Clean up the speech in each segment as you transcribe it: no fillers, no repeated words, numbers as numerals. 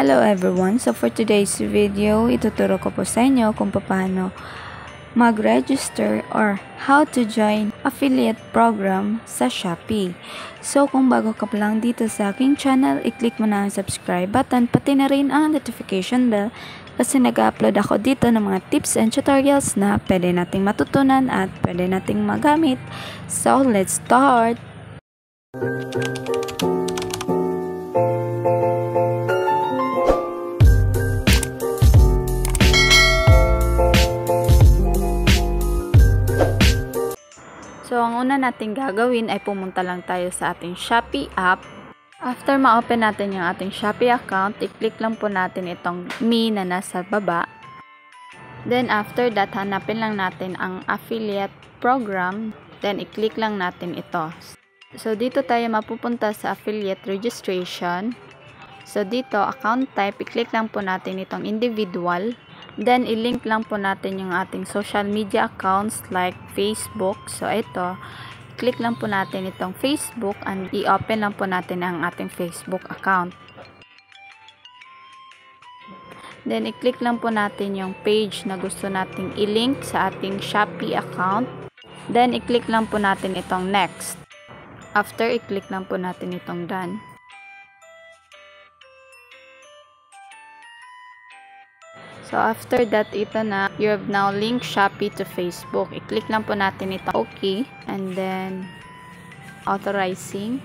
Hello everyone! So for today's video, ituturo ko po sa inyo kung paano mag-register or how to join affiliate program sa Shopee. So kung bago ka pa lang dito sa aking channel, i-click mo na ang subscribe button, pati na rin ang notification bell kasi nag-upload ako dito ng mga tips and tutorials na pwede nating matutunan at pwede nating magamit. So let's start! So, ang una nating gagawin ay pumunta lang tayo sa ating Shopee app. After ma-open natin yung ating Shopee account, i-click lang po natin itong Me na nasa baba. Then, after that, hanapin lang natin ang affiliate program. Then, i-click lang natin ito. So, dito tayo mapupunta sa affiliate registration. So, dito, account type, i-click lang po natin itong individual. Then, i-link lang po natin yung ating social media accounts like Facebook. So, ito, click lang po natin itong Facebook and i-open lang po natin ang ating Facebook account. Then, i-click lang po natin yung page na gusto nating i-link sa ating Shopee account. Then, i-click lang po natin itong next. After, i-click lang po natin itong done. So, after that, ito na, you have now linked Shopee to Facebook. I-click lang po natin ito, okay. And then, authorizing.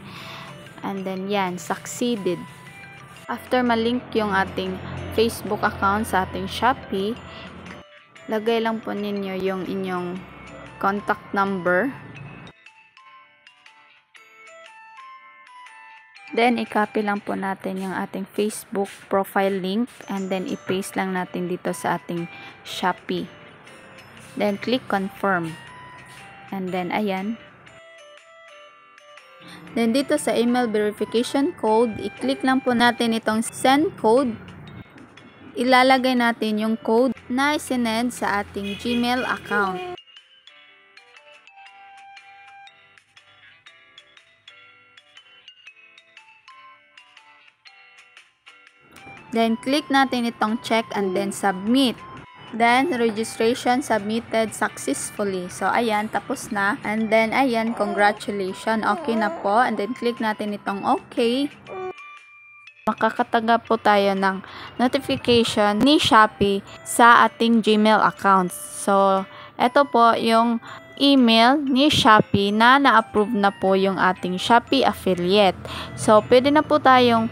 And then, yan, succeeded. After malink yung ating Facebook account sa ating Shopee, lagay lang po ninyo yung inyong contact number. Then, i-copy lang po natin yung ating Facebook profile link and then i-paste lang natin dito sa ating Shopee. Then, click confirm. And then, ayan. Then, dito sa email verification code, i-click lang po natin itong send code. Ilalagay natin yung code na isinend sa ating Gmail account. Then, click natin itong check and then submit. Then, registration submitted successfully. So, ayan, tapos na. And then, ayan, congratulations. Okay na po. And then, click natin itong okay. Makakatanggap po tayo ng notification ni Shopee sa ating Gmail accounts. So, ito po yung email ni Shopee na na-approve na po yung ating Shopee affiliate. So, pwede na po tayong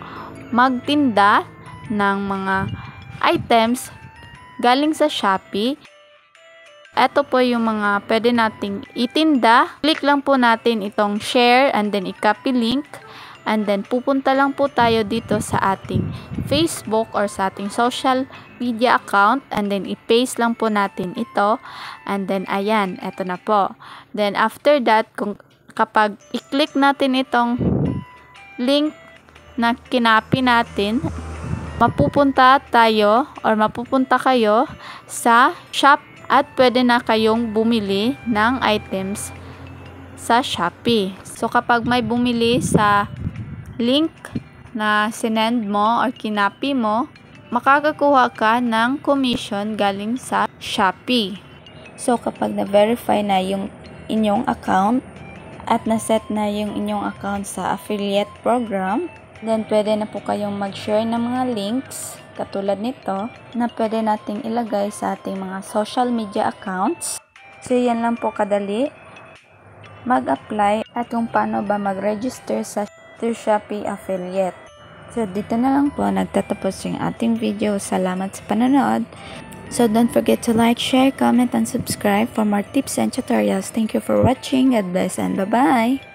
magtinda ng mga items galing sa Shopee. Ito po yung mga pwede nating itinda. Click lang po natin itong share and then i-copy link. And then pupunta lang po tayo dito sa ating Facebook or sa ating social media account. And then i-paste lang po natin ito. And then ayan, eto na po. Then after that, kapag i-click natin itong link na kinapi natin, mapupunta tayo or mapupunta kayo sa shop at pwede na kayong bumili ng items sa Shopee. So, kapag may bumili sa link na sinend mo or kinapi mo, makakakuha ka ng commission galing sa Shopee. So, kapag na-verify na yung inyong account at na-set na yung inyong account sa affiliate program, then, pwede na po kayong mag-share ng mga links katulad nito na pwede nating ilagay sa ating mga social media accounts. So, yan lang po kadali mag-apply at kung paano ba mag-register sa Shopee affiliate. So, dito na lang po nagtatapos yung ating video. Salamat sa panonood. So, don't forget to like, share, comment, and subscribe for more tips and tutorials. Thank you for watching. God bless and bye-bye!